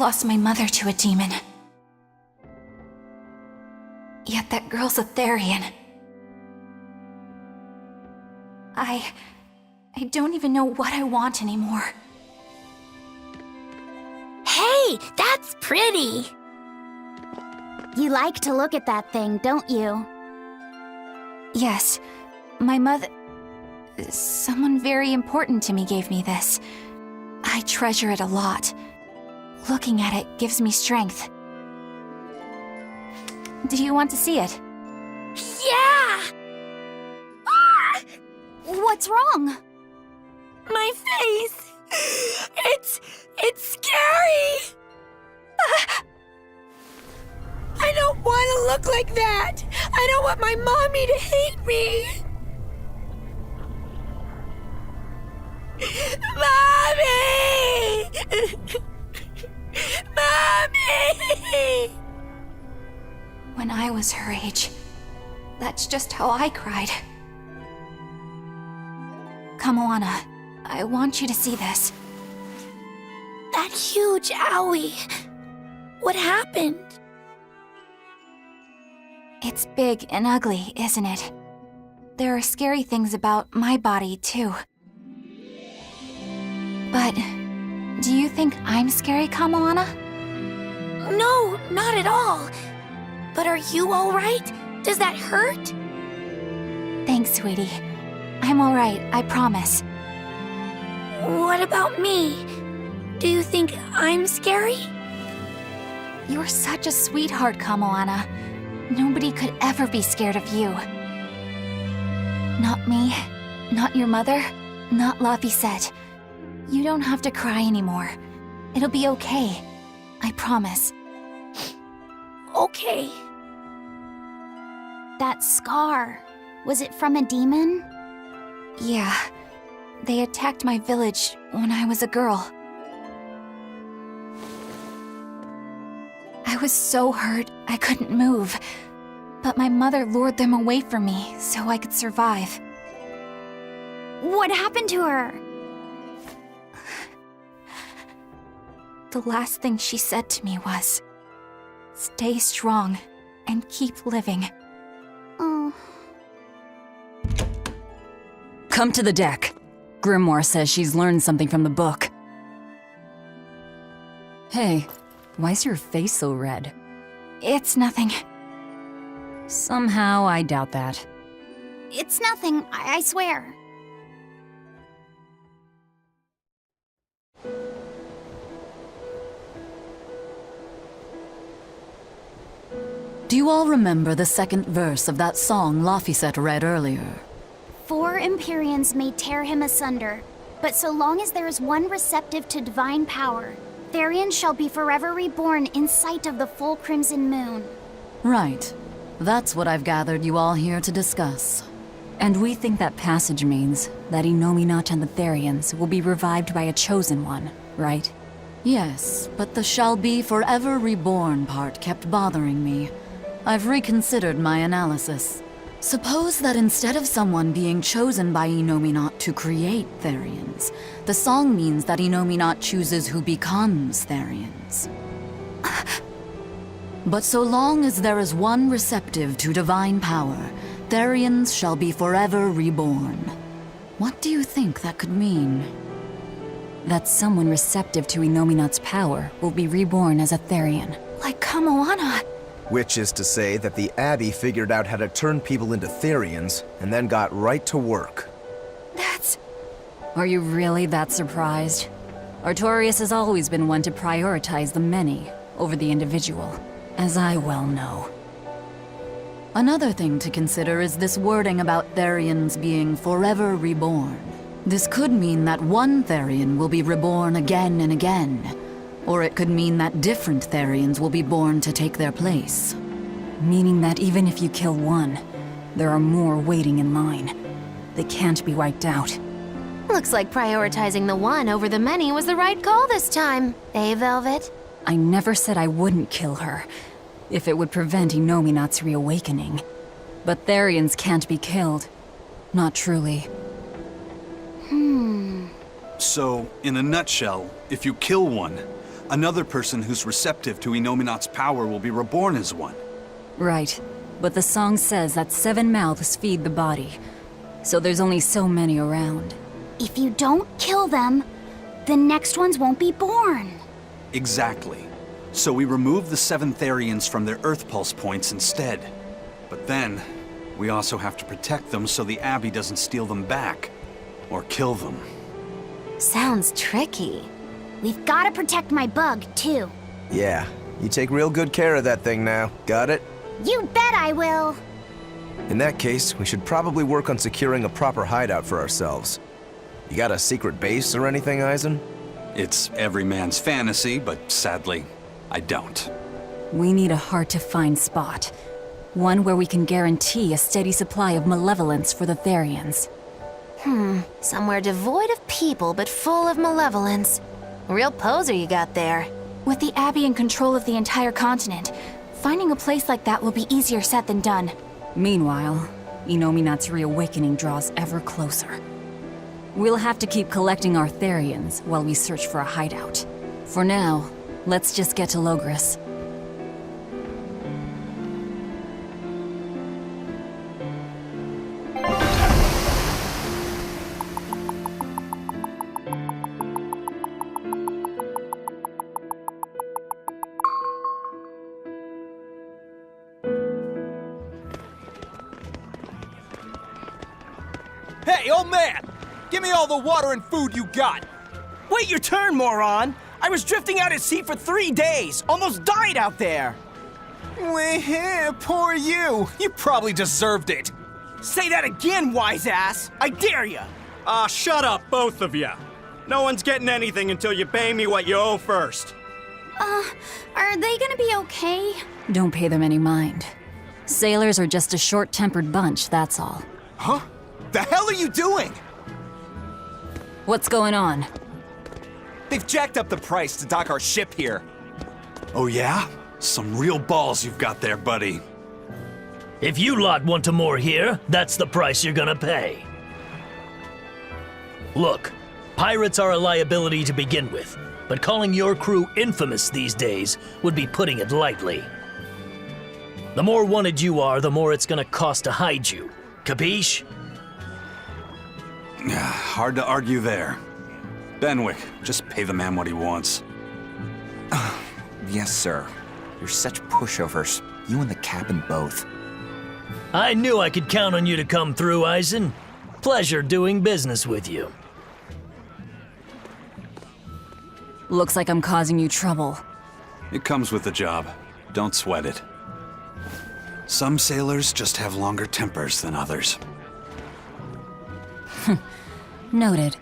lost my mother to a demon. Yet that girl's a Therian. I don't even know what I want anymore. Hey, that's pretty! You like to look at that thing, don't you? Yes, my mother... Someone very important to me gave me this. I treasure it a lot. Looking at it gives me strength. Do you want to see it? Yeah! Ah! What's wrong? My face! It's scary! I don't want to look like that! I don't want my mommy to hate me! Mommy! Mommy! When I was her age, that's just how I cried. Come, Moana. I want you to see this. That huge owie! What happened? It's big and ugly, isn't it? There are scary things about my body, too. But do you think I'm scary, Kamoana? No, not at all. But are you alright? Does that hurt? Thanks, sweetie. I'm alright, I promise. What about me? Do you think I'm scary? You're such a sweetheart, Kamoana. Nobody could ever be scared of you. Not me, not your mother, not Laphicet. You don't have to cry anymore. It'll be okay. I promise. Okay. That scar, was it from a demon? Yeah. They attacked my village when I was a girl. I was so hurt I couldn't move. But my mother lured them away from me so I could survive. What happened to her? The last thing she said to me was, "Stay strong and keep living." Oh. Come to the deck. Grimoire says she's learned something from the book. Hey, why's your face so red? It's nothing. Somehow, I doubt that. It's nothing, I swear. Do you all remember the second verse of that song Laphicet read earlier? 4 Empyreans may tear him asunder, but so long as there is one receptive to divine power, Therian shall be forever reborn in sight of the full crimson moon. Right. That's what I've gathered you all here to discuss. And we think that passage means that Innominat and the Therians will be revived by a chosen one, right? Yes, but the shall be forever reborn part kept bothering me. I've reconsidered my analysis. Suppose that instead of someone being chosen by Innominat to create Therians, the song means that Innominat chooses who becomes Therians. But so long as there is one receptive to divine power, Therians shall be forever reborn. What do you think that could mean? That someone receptive to Innominat's power will be reborn as a Therian. Like Kamoana. Which is to say that the Abbey figured out how to turn people into Therians, and then got right to work. That's... Are you really that surprised? Artorias has always been one to prioritize the many over the individual, as I well know. Another thing to consider is this wording about Therians being forever reborn. This could mean that one Therian will be reborn again and again, or it could mean that different Therians will be born to take their place. Meaning that even if you kill one, there are more waiting in line. They can't be wiped out. Looks like prioritizing the one over the many was the right call this time, eh, Velvet? I never said I wouldn't kill her, if it would prevent Innominat's reawakening. But Therians can't be killed. Not truly. So, in a nutshell, if you kill one, Another person who's receptive to Inominat's power will be reborn as one. Right. But the song says that 7 mouths feed the body. So there's only so many around. If you don't kill them, the next ones won't be born. Exactly. So we remove the 7 Therians from their Earth Pulse points instead. But then, we also have to protect them so the Abbey doesn't steal them back. Or kill them. Sounds tricky. We've got to protect my bug, too. Yeah, you take real good care of that thing now. Got it? You bet I will. In that case, we should probably work on securing a proper hideout for ourselves. You got a secret base or anything, Eisen? It's every man's fantasy, but sadly, I don't. We need a hard-to-find spot. One where we can guarantee a steady supply of malevolence for the Therians. Somewhere devoid of people but full of malevolence. Real poser you got there. With the Abbey in control of the entire continent, finding a place like that will be easier said than done. Meanwhile, Inominat's reawakening draws ever closer. We'll have to keep collecting our Therians while we search for a hideout. For now, let's just get to Loegres. Hey, old man! Give me all the water and food you got! Wait your turn, moron! I was drifting out at sea for 3 days! Almost died out there! Poor you! You probably deserved it! Say that again, wise ass! I dare ya! Shut up, both of you! No one's getting anything until you pay me what you owe first. Are they gonna be okay? Don't pay them any mind. Sailors are just a short-tempered bunch, that's all. Huh? The hell are you doing? What's going on? They've jacked up the price to dock our ship here. Oh yeah? Some real balls you've got there, buddy. If you lot want to moor here, that's the price you're gonna pay. Look, pirates are a liability to begin with, but calling your crew infamous these days would be putting it lightly. The more wanted you are, the more it's gonna cost to hide you. Capiche? Hard to argue there. Benwick, just pay the man what he wants. Yes, sir. You're such pushovers. You and the captain both. I knew I could count on you to come through, Eisen. Pleasure doing business with you. Looks like I'm causing you trouble. It comes with the job. Don't sweat it. Some sailors just have longer tempers than others. Noted.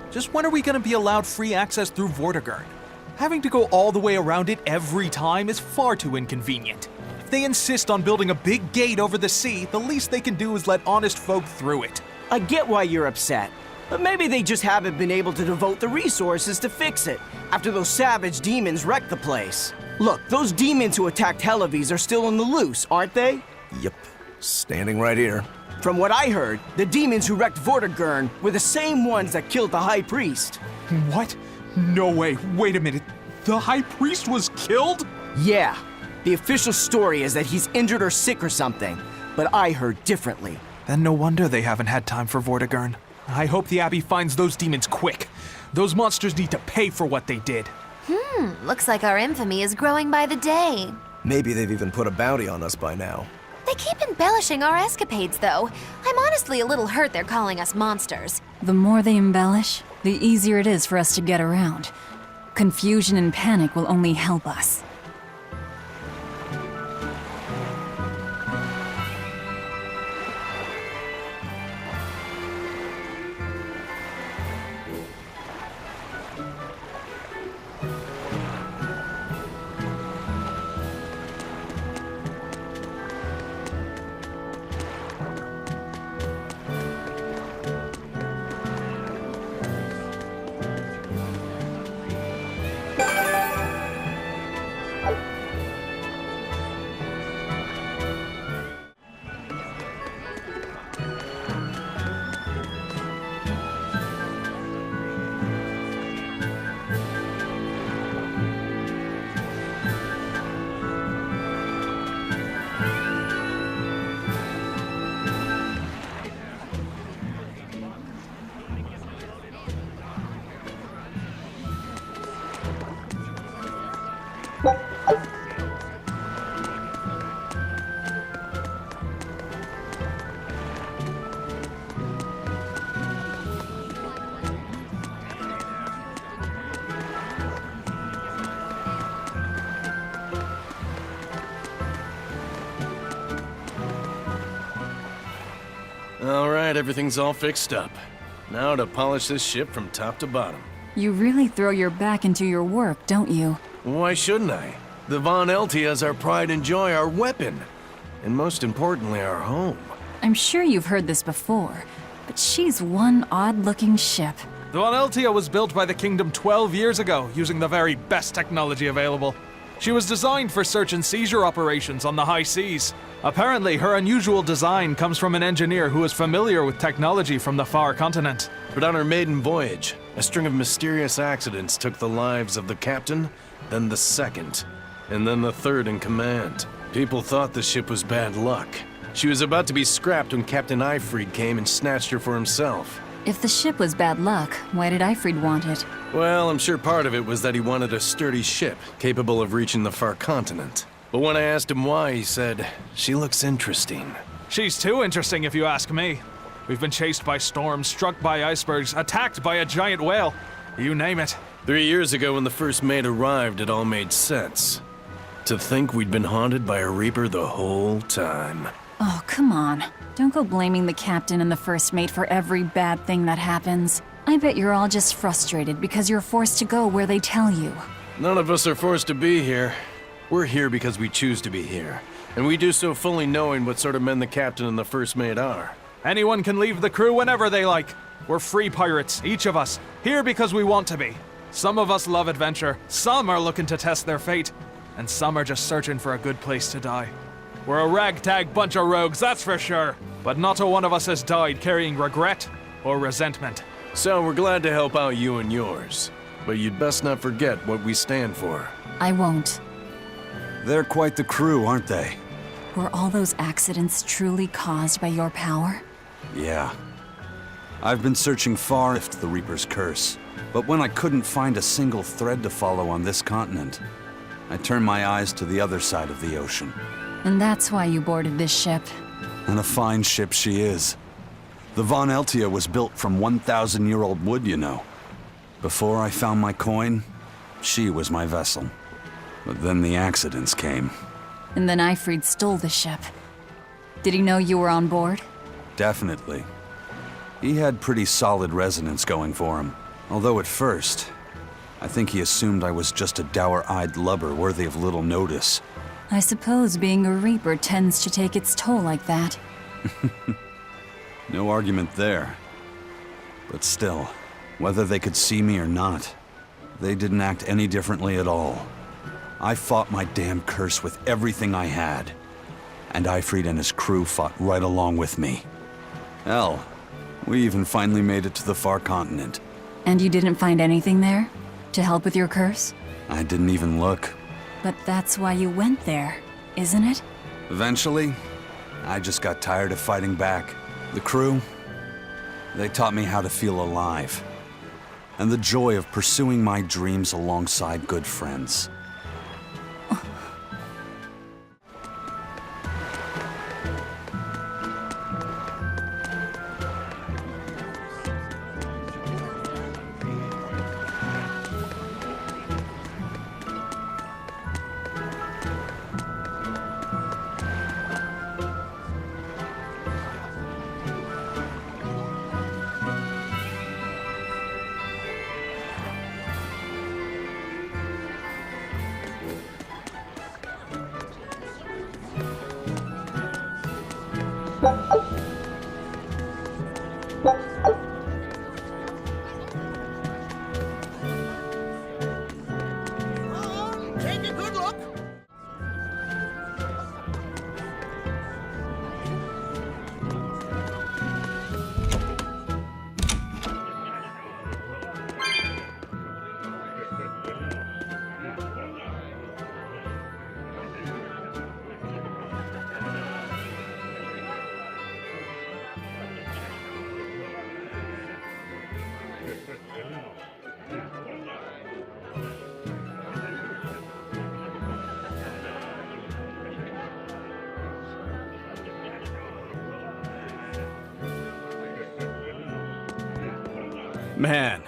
Just when are we gonna be allowed free access through Vortigern? Having to go all the way around it every time is far too inconvenient. If they insist on building a big gate over the sea, the least they can do is let honest folk through it. I get why you're upset, but maybe they just haven't been able to devote the resources to fix it after those savage demons wrecked the place. Look, those demons who attacked Helaves are still on the loose, aren't they? Yep. Standing right here. From what I heard, the demons who wrecked Vortigern were the same ones that killed the High Priest. What? No way. Wait a minute. The High Priest was killed? Yeah. The official story is that he's injured or sick or something, but I heard differently. Then no wonder they haven't had time for Vortigern. I hope the Abbey finds those demons quick. Those monsters need to pay for what they did. Looks like our infamy is growing by the day. Maybe they've even put a bounty on us by now. They keep embellishing our escapades, though. I'm honestly a little hurt they're calling us monsters. The more they embellish, the easier it is for us to get around. Confusion and panic will only help us. All right, everything's all fixed up. Now to polish this ship from top to bottom. You really throw your back into your work, don't you? Why shouldn't I? The Von Eltia's our pride and joy, our weapon. And most importantly, our home. I'm sure you've heard this before, but she's one odd-looking ship. The Von Eltia was built by the Kingdom 12 years ago, using the very best technology available. She was designed for search and seizure operations on the high seas. Apparently, her unusual design comes from an engineer who is familiar with technology from the far continent. But on her maiden voyage, a string of mysterious accidents took the lives of the captain, then the second, and then the third in command. People thought the ship was bad luck. She was about to be scrapped when Captain Eyfried came and snatched her for himself. If the ship was bad luck, why did Eyfried want it? Well, I'm sure part of it was that he wanted a sturdy ship, capable of reaching the far continent. But when I asked him why, he said, "She looks interesting." She's too interesting if you ask me. We've been chased by storms, struck by icebergs, attacked by a giant whale. You name it. 3 years ago when the first mate arrived, it all made sense. To think we'd been haunted by a Reaper the whole time. Oh, come on. Don't go blaming the captain and the first mate for every bad thing that happens. I bet you're all just frustrated because you're forced to go where they tell you. None of us are forced to be here. We're here because we choose to be here. And we do so fully knowing what sort of men the captain and the first mate are. Anyone can leave the crew whenever they like. We're free pirates, each of us, here because we want to be. Some of us love adventure, some are looking to test their fate, and some are just searching for a good place to die. We're a ragtag bunch of rogues, that's for sure. But not a one of us has died carrying regret or resentment. So we're glad to help out you and yours. But you'd best not forget what we stand for. I won't. They're quite the crew, aren't they? Were all those accidents truly caused by your power? Yeah. I've been searching far after the Reaper's curse, but when I couldn't find a single thread to follow on this continent, I turned my eyes to the other side of the ocean. And that's why you boarded this ship. And a fine ship she is. The Von Eltia was built from 1,000-year-old wood, you know. Before I found my coin, she was my vessel. But then the accidents came. And then Ifrid stole the ship. Did he know you were on board? Definitely. He had pretty solid resonance going for him. Although at first, I think he assumed I was just a dour-eyed lubber worthy of little notice. I suppose being a Reaper tends to take its toll like that. No argument there. But still, whether they could see me or not, they didn't act any differently at all. I fought my damn curse with everything I had. And Ifrid and his crew fought right along with me. Hell, we even finally made it to the far continent. And you didn't find anything there? To help with your curse? I didn't even look. But that's why you went there, isn't it? Eventually, I just got tired of fighting back. The crew, they taught me how to feel alive. And the joy of pursuing my dreams alongside good friends. Take a good look. Man,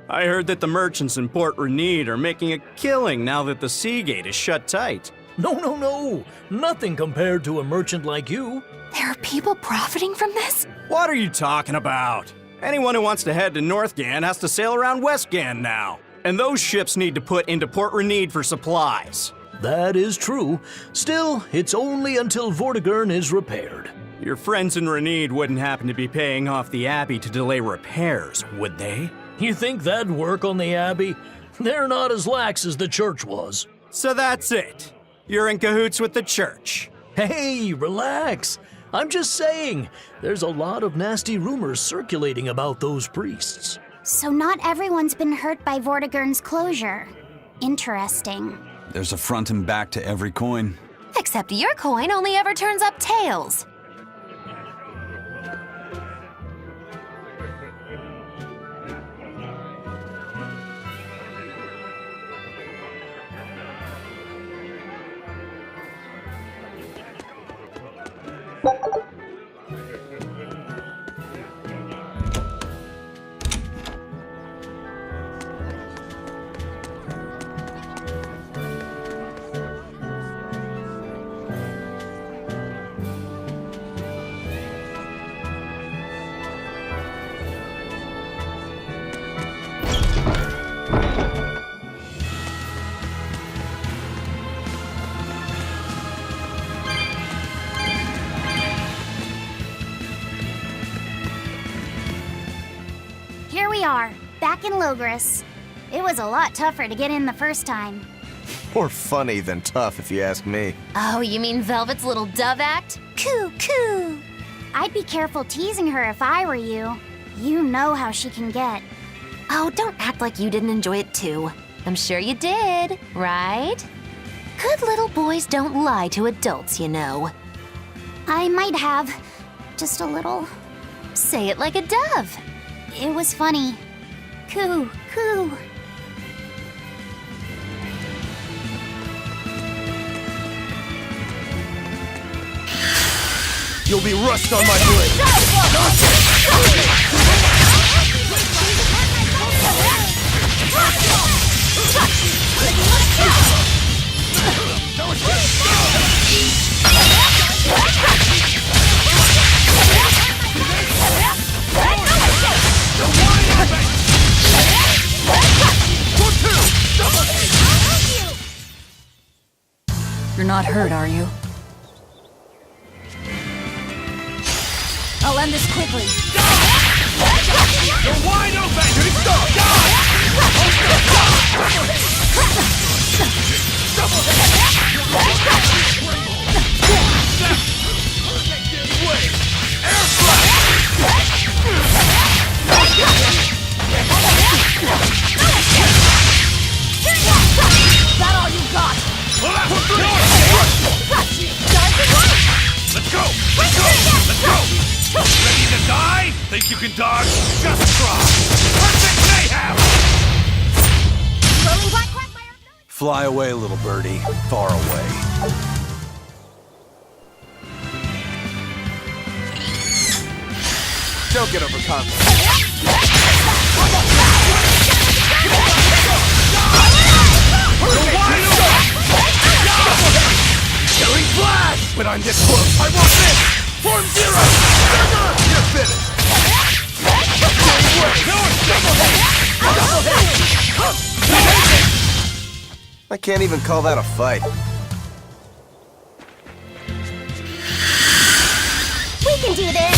I heard that the merchants in Port Renede are making a killing now that the Sea Gate is shut tight. No. Nothing compared to a merchant like you. There are people profiting from this? What are you talking about? Anyone who wants to head to Northgan has to sail around Westgan now. And those ships need to put into Port Renede for supplies. That is true. Still, it's only until Vortigern is repaired. Your friends in Renede wouldn't happen to be paying off the Abbey to delay repairs, would they? You think that'd work on the Abbey? They're not as lax as the church was. So that's it. You're in cahoots with the church. Hey, relax. I'm just saying, there's a lot of nasty rumors circulating about those priests. So not everyone's been hurt by Vortigern's closure. Interesting. There's a front and back to every coin. Except your coin only ever turns up tails. we are, back in Loegres. It was a lot tougher to get in the first time. More funny than tough, if you ask me. Oh, you mean Velvet's little dove act? Coo, coo. I'd be careful teasing her if I were you. You know how she can get. Oh, don't act like you didn't enjoy it too. I'm sure you did, right? Good little boys don't lie to adults, you know. I might have. Just a little. Say it like a dove. It was funny. Coo, coo. You'll be rust on my blade. You're not hurt, are you? I'll end this quickly. You're wide open! Good start! That all you got? Let's go! Let's go! Let's go! Ready to die? Think you can dodge? Just try! Perfect mayhem! Fly away, little birdie. Far away. Don't get overconfident. Killing flash! But I'm this close. I want this! Form zero! You're finished! I can't even call that a fight. We can do this!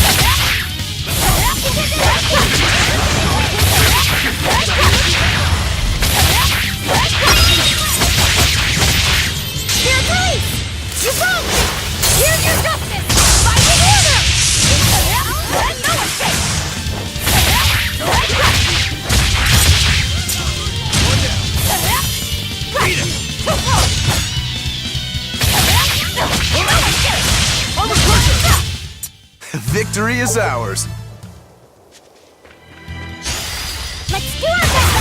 Here, please! You broke! Here's your justice! Fight together! No escape! Victory is ours. Let's do our best!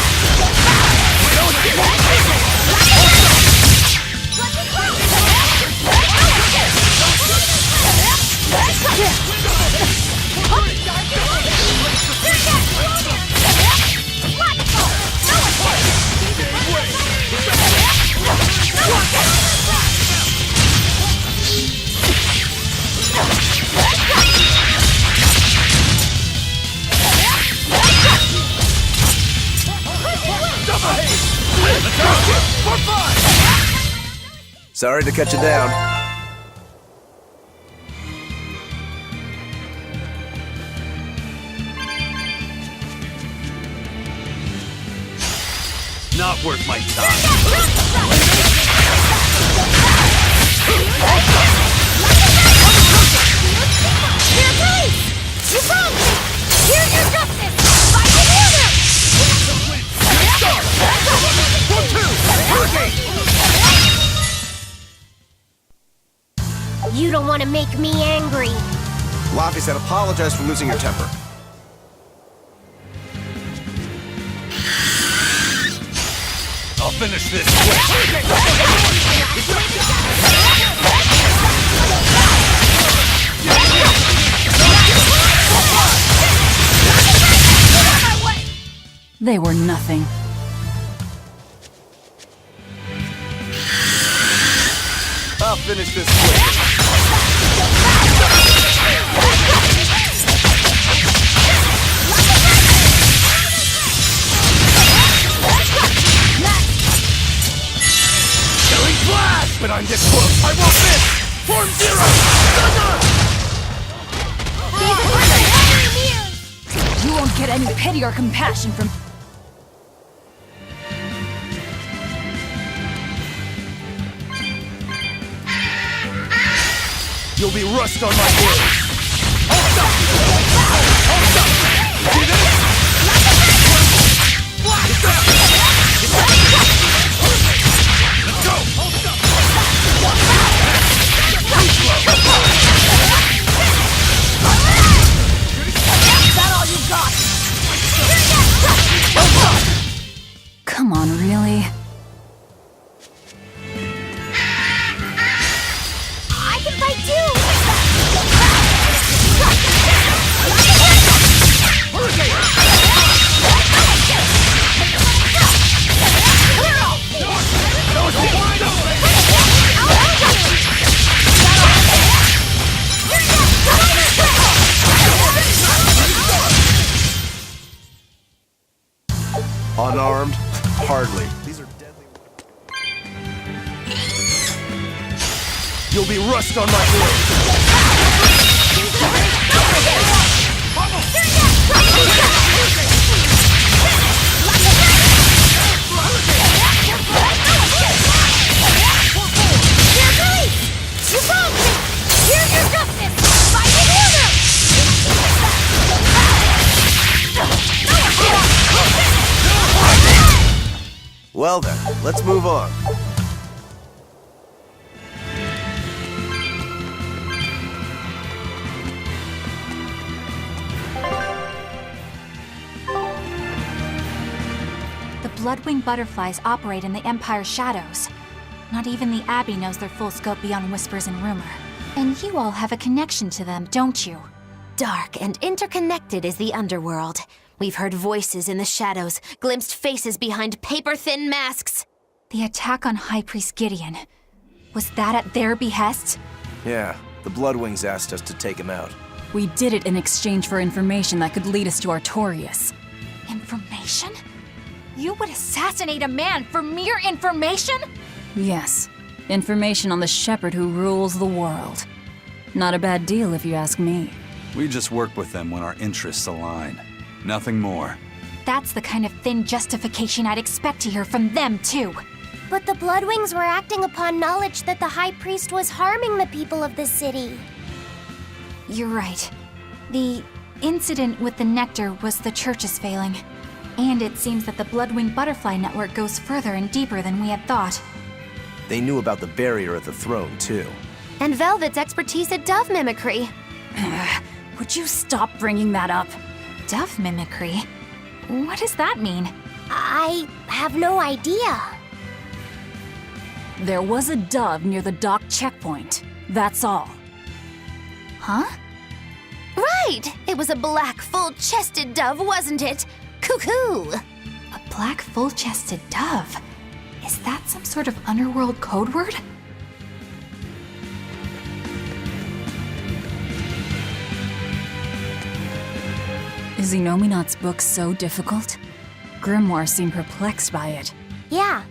Sorry to cut you down. Not worth my time. Here, please! You broke! Here's your justice! Fight together! You don't want to make me angry. Laffy said apologize for losing your temper. I'll finish this quick. They were nothing. I'll finish this quick. Killing flash! But I'm this close. I want this! Form zero! You won't get any pity or compassion from... You'll be rust on my blade! Come on, really? I can fight too! Unarmed? Hardly. These are deadly. You'll be rust on my blade! Well then, let's move on. The Bloodwing butterflies operate in the Empire's shadows. Not even the Abbey knows their full scope beyond whispers and rumor. And you all have a connection to them, don't you? Dark and interconnected is the underworld. We've heard voices in the shadows, glimpsed faces behind paper-thin masks. The attack on High Priest Gideon. Was that at their behest? Yeah, the Bloodwings asked us to take him out. We did it in exchange for information that could lead us to Artorias. Information? You would assassinate a man for mere information? Yes, information on the shepherd who rules the world. Not a bad deal if you ask me. We just work with them when our interests align. Nothing more. That's the kind of thin justification I'd expect to hear from them, too. But the Bloodwings were acting upon knowledge that the High Priest was harming the people of the city. You're right. The incident with the nectar was the Church's failing. And it seems that the Bloodwing Butterfly Network goes further and deeper than we had thought. They knew about the barrier at the throne, too. And Velvet's expertise at dove mimicry. Would you stop bringing that up? Dove mimicry? What does that mean? I have no idea. There was a dove near the dock checkpoint. That's all. Huh? Right! It was a black, full-chested dove, wasn't it? Cuckoo! A black, full-chested dove? Is that some sort of underworld code word? Is Inominat's book so difficult? Grimoire seemed perplexed by it. Yeah.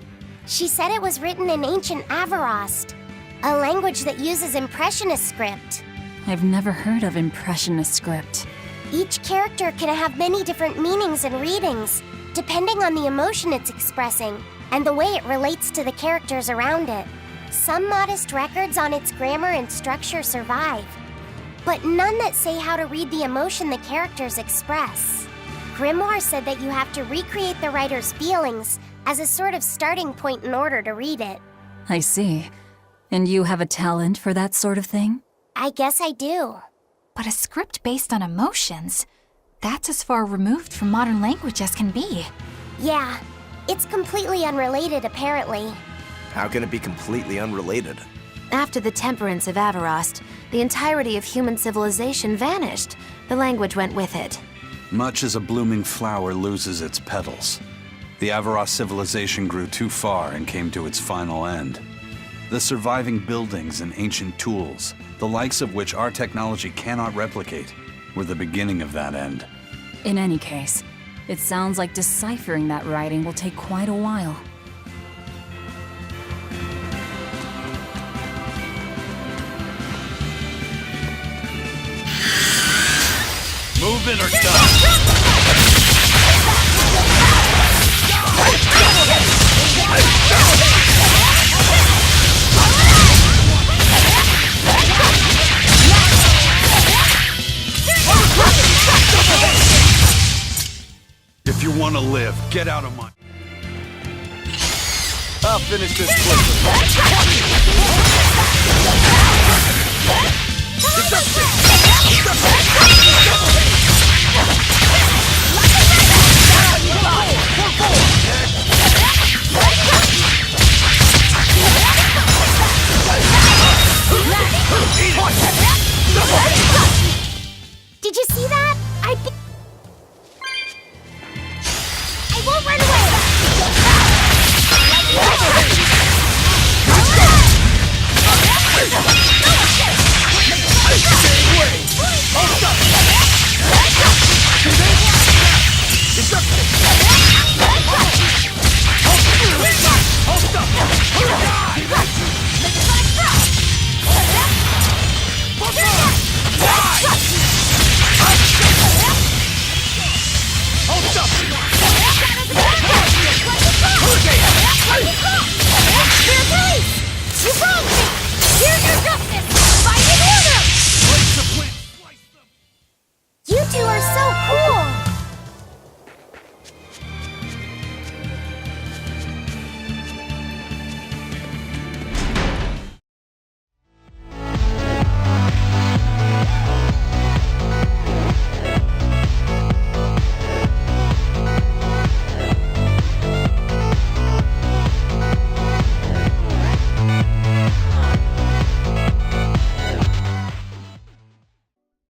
She said it was written in ancient Avarost, a language that uses Impressionist script. I've never heard of Impressionist script. Each character can have many different meanings and readings, depending on the emotion it's expressing and the way it relates to the characters around it. Some modest records on its grammar and structure survive, but none that say how to read the emotion the characters express. Grimoire said that you have to recreate the writer's feelings as a sort of starting point in order to read it. I see. And you have a talent for that sort of thing? I guess I do. But a script based on emotions? That's as far removed from modern language as can be. Yeah, it's completely unrelated apparently. How can it be completely unrelated? After the temperance of Avarost, the entirety of human civilization vanished. The language went with it. Much as a blooming flower loses its petals, the Avarost civilization grew too far and came to its final end. The surviving buildings and ancient tools, the likes of which our technology cannot replicate, were the beginning of that end. In any case, it sounds like deciphering that writing will take quite a while. Move it or die! If you want to live, get out of my... I'll finish this quickly.